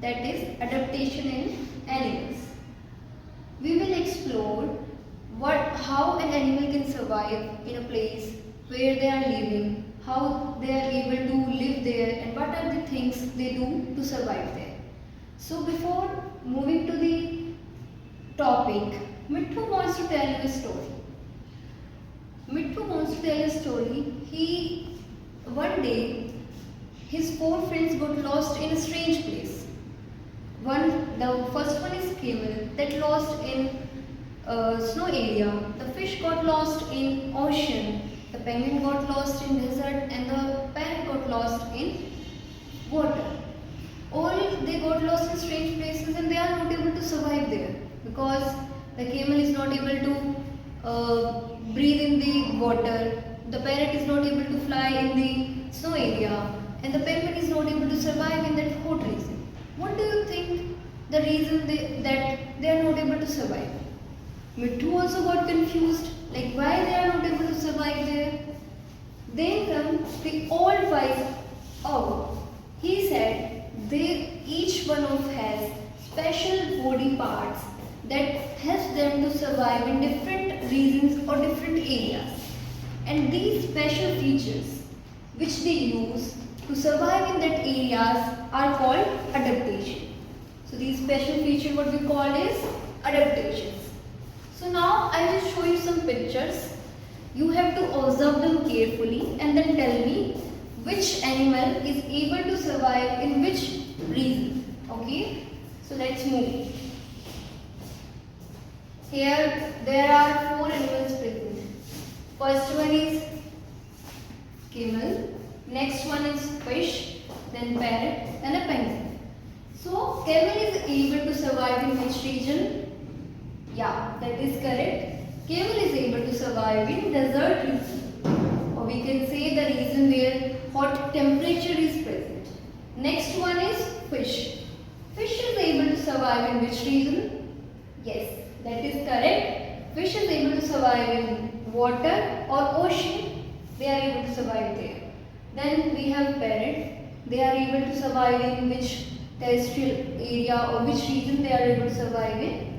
that is adaptation in animals. We will explore how an animal can survive in a place where they are living, how they are able to live there, and what are the things they do to survive there. So before moving to the topic, Mithu wants to tell you a story. Mithu wants to tell a story. One day his four friends got lost in a strange place. The first one is camel that lost in snow area. The fish got lost in ocean. The penguin got lost in desert, and the parrot got lost in water. All they got lost in strange places, and they are not able to survive there because the camel is not able to breathe in the water. The parrot is not able to fly in the snow area, and the penguin is not able to survive in that hot region. What do you think the reason that they are not able to survive? Mithu also got confused, like why they are not able to survive there. Then comes the old wise owl. He said each one of has special body parts that helps them to survive in different regions or different areas. And these special features which they use to survive in that areas are called adaptation. So these special features what we call is adaptations. So now I will show you some pictures. You have to observe them carefully and then tell me which animal is able to survive in which region. Okay? So let's move. Here there are four animals present. First one is camel, next one is fish, then parrot and a penguin. So camel is able to survive in which region? Yeah, that is correct. Camel is able to survive in desert region, or we can say the region where hot temperature is present. Next one is fish. Fish is able to survive in which region? Yes, that is correct. Fish is able to survive in water or ocean. They are able to survive there. Then we have parrot. They are able to survive in which terrestrial area or which region they are able to survive in?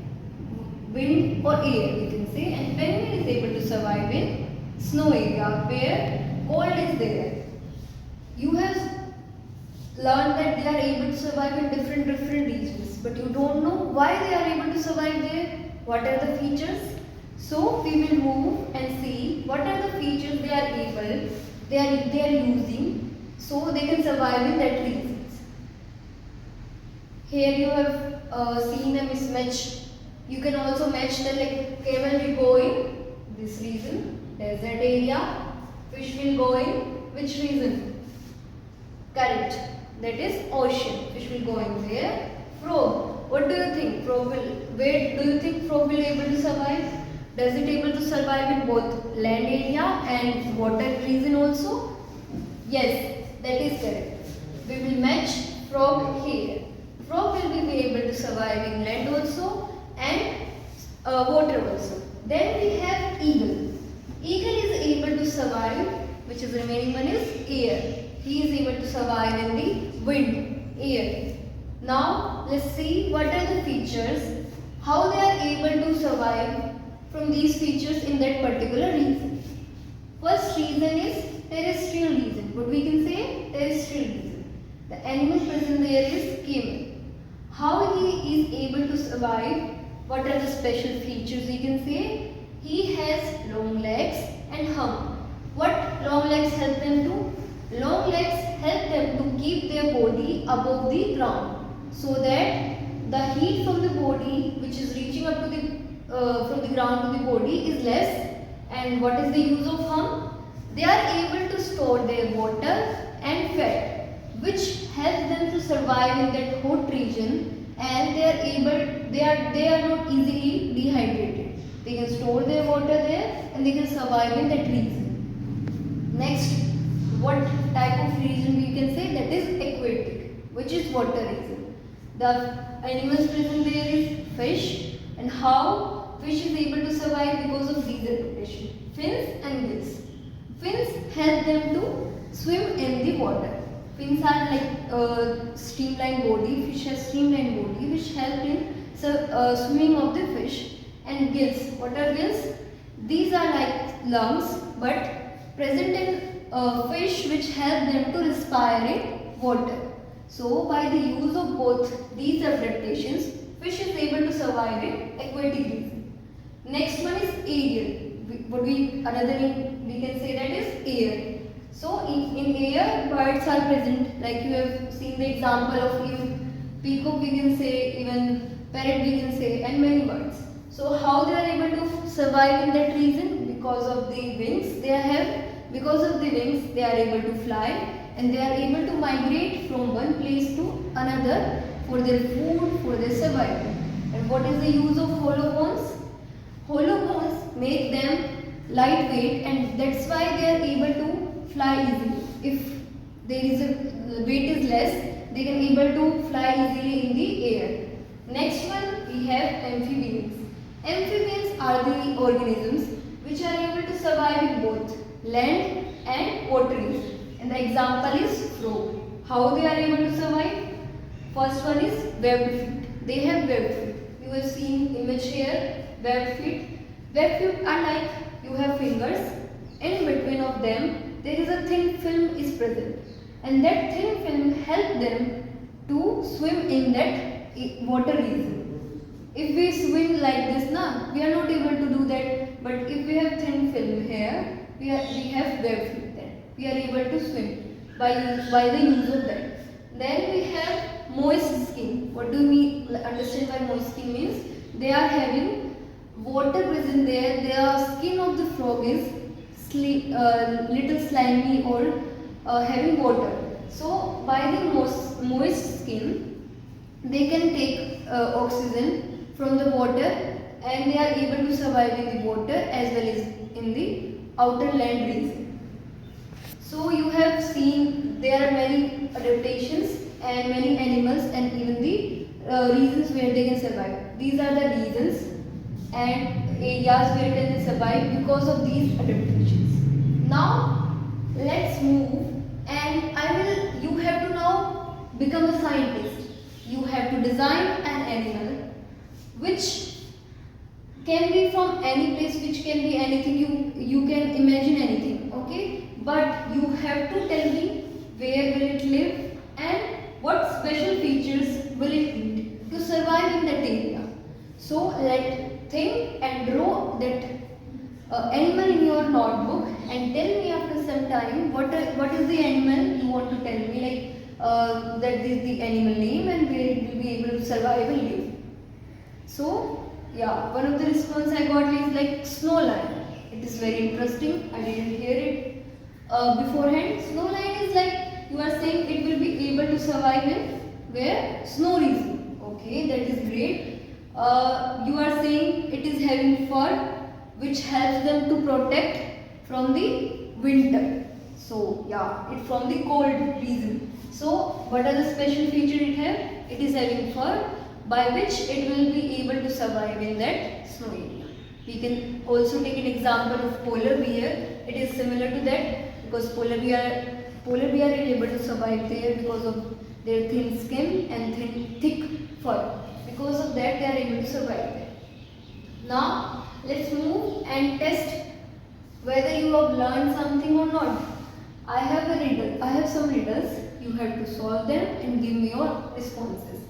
Wind or air we can say. And penguin is able to survive in snow area where cold is there. You have learned that they are able to survive in different regions, but you don't know why they are able to survive there. What are the features? So we will move and see what are the features they are using so they can survive in that regions. Here you have seen a mismatch. You can also match the like camel will go in this region, desert area. Fish will go in which region? Correct. That is ocean. Fish will go in there. Frog. What do you think? Where do you think frog will able to survive? Does it able to survive in both land area and water region also? Yes, that is correct. We will match frog here. Frog will be able to survive in land also and water also. Then we have eagle. Eagle is able to survive, which is the remaining one is air. He is able to survive in the wind, air. Now let's see what are the features, how they are able to survive from these features in that particular region. First reason is terrestrial region. What we can say? Terrestrial region. The animal present there is camel. How he is able to survive? What are the special features we can say? He has long legs and hump. What long legs help them to? Long legs help them to keep their body above the ground so that the heat from the body which is reaching up to the from the ground to the body is less. And what is the use of hump? They are able to store their water and fat which helps them to survive in that hot region, and they are not easily dehydrated. They can store their water there and they can survive in that region. Next, what type of region we can say? That is aquatic, which is water region. The animals present there is fish, and how fish is able to survive because of these adaptations. Fins and gills. Fins help them to swim in the water. Fins are like streamlined body. Fish has streamlined body which help in swimming of the fish. And gills. What are gills? These are like lungs but present in fish which help them to respire in water. So by the use of both these adaptations, fish is able to survive in aquatic region. Next one is aerial. Another name we can say that is air. So in air, birds are present. Like you have seen the example of even peacock we can say, even parrot we can say, and many birds. So how they are able to survive in that region? Because of the wings they have. Because of the wings they are able to fly, and they are able to migrate from one place to another for their food, for their survival. And what is the use of hollow bones? Hollow bones make them lightweight, and that's why they are able to fly easily. If there is a weight is less, they can able to fly easily in the air. Next one we have amphibians. Amphibians are the organisms which are able to survive in both land and water region. And the example is frog. How they are able to survive? First one is webbed feet. They have webbed feet. You have seen image here, webbed feet. Webbed feet are like you have fingers. In between of them, there is a thin film is present. And that thin film help them to swim in that water region. If we swim like this, we are not able to do that. But if we have thin film here, we have webbed feet then. We are able to swim by the use of that. Then we have moist skin. What do we understand by moist skin means? They are having water present there. Their skin of the frog is little slimy or having water. So by the moist skin, they can take oxygen from the water, and they are able to survive in the water as well as in the outer land region. So you have seen there are many adaptations and many animals and even the regions where they can survive. These are the regions and areas where they can survive because of these adaptations. Now let's move, and you have to now become a scientist. You have to design an animal which can be from any place, which can be anything, you can imagine anything, okay, but you have to tell me where will it live and what special features will it need to survive in that area. So let think and draw that animal in your notebook and tell me after some time what is the animal you want to tell me, like that is the animal name and where it will be able to survive and live. So yeah, one of the response I got is like snow lion. It is very interesting. I didn't hear it beforehand. Snow lion is like you are saying it will be able to survive in where? Snow region. Okay, that is great. You are saying it is having fur which helps them to protect from the winter. So yeah, it from the cold region. So what are the special feature it have? It is having fur by which it will be able to survive in that snow area. We can also take an example of polar bear. It is similar to that because polar bear is able to survive there because of their thin skin and thick fur. Because of that they are able to survive there. Now let's move and test whether you have learned something or not. I have a riddle. I have some riddles. You have to solve them and give me your responses.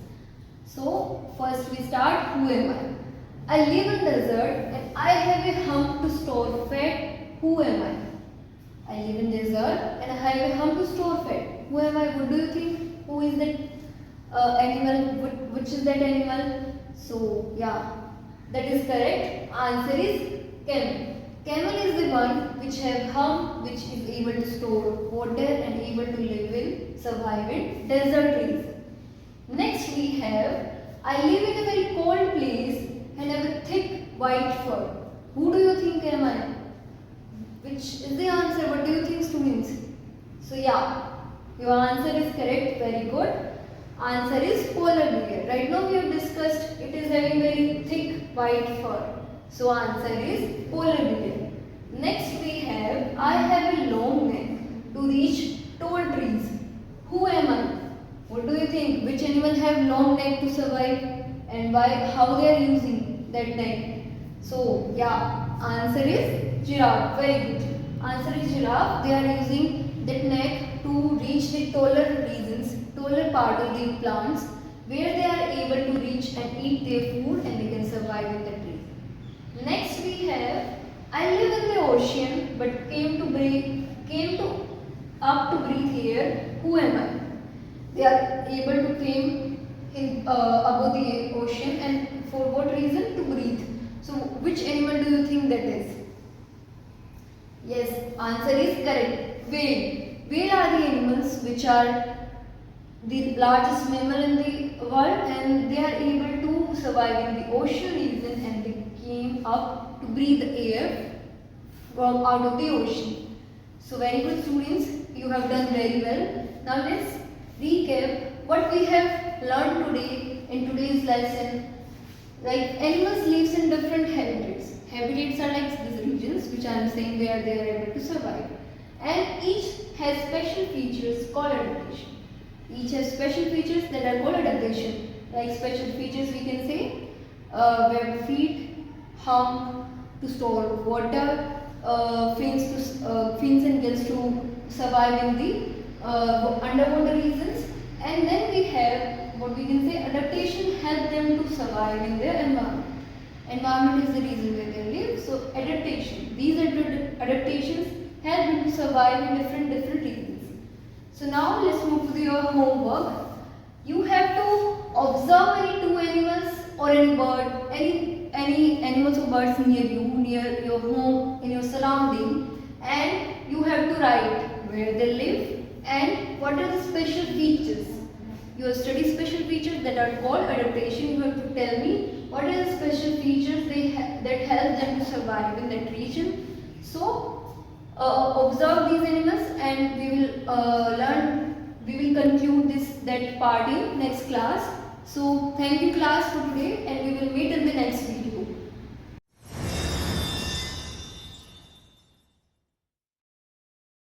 So first we start. Who am I? I live in desert and I have a hump to store fat. Who am I? I live in desert and I have a hump to store fat. Who am I? What do you think? Who is that animal? Which is that animal? So yeah, that is correct. Answer is camel. Camel is the one which have hump, which is able to store water and able to live in, survive in desert region. Next we have, I live in a very cold place and have a thick white fur. Who do you think am I? Which is the answer? What do you think, students? So yeah, your answer is correct. Very good. Answer is polar bear. Right now we have discussed it is having very thick white fur. So answer is polar bear. Next we have, I have a long neck to reach tall trees. Who am I? What do you think? Which animal have long neck to survive, and why? How they are using that neck? So yeah, answer is giraffe. Very good. Answer is giraffe. They are using that neck to reach the taller regions, taller part of the plants, where they are able to reach and eat their food, and they can survive in the tree. Next we have, I live in the ocean but came to up to breathe here. Who am I? They are able to came in above the ocean, and for what reason? To breathe. So which animal do you think that is? Yes, answer is correct. Whale. Whale are the animals which are the largest mammal in the world, and they are able to survive in the ocean region, and they came up to breathe air from out of the ocean. So very good students, you have done very well. Now let's recap what we have learned today in today's lesson. Like animals lives in different habitats. Habitats are like these regions which I am saying where they are able to survive. And each has special features called adaptation. Each has special features that are called adaptation. Like special features we can say webbed feet, hump to store water, fins and gills to survive in the underwater regions, and then we have what we can say adaptation help them to survive in their environment. Environment is the reason where they live, so adaptation. These adaptations help them to survive in different regions. So now let's move to your homework. You have to observe any two animals or any bird, any animals or birds near you, near your home, in your surrounding, and you have to write where they live and what are the special features. You have studied special features that are called adaptation. You have to tell me what are the special features that help them to survive in that region. So observe these animals, and we will conclude that part in next class. So thank you class for today, and we will meet in the next video.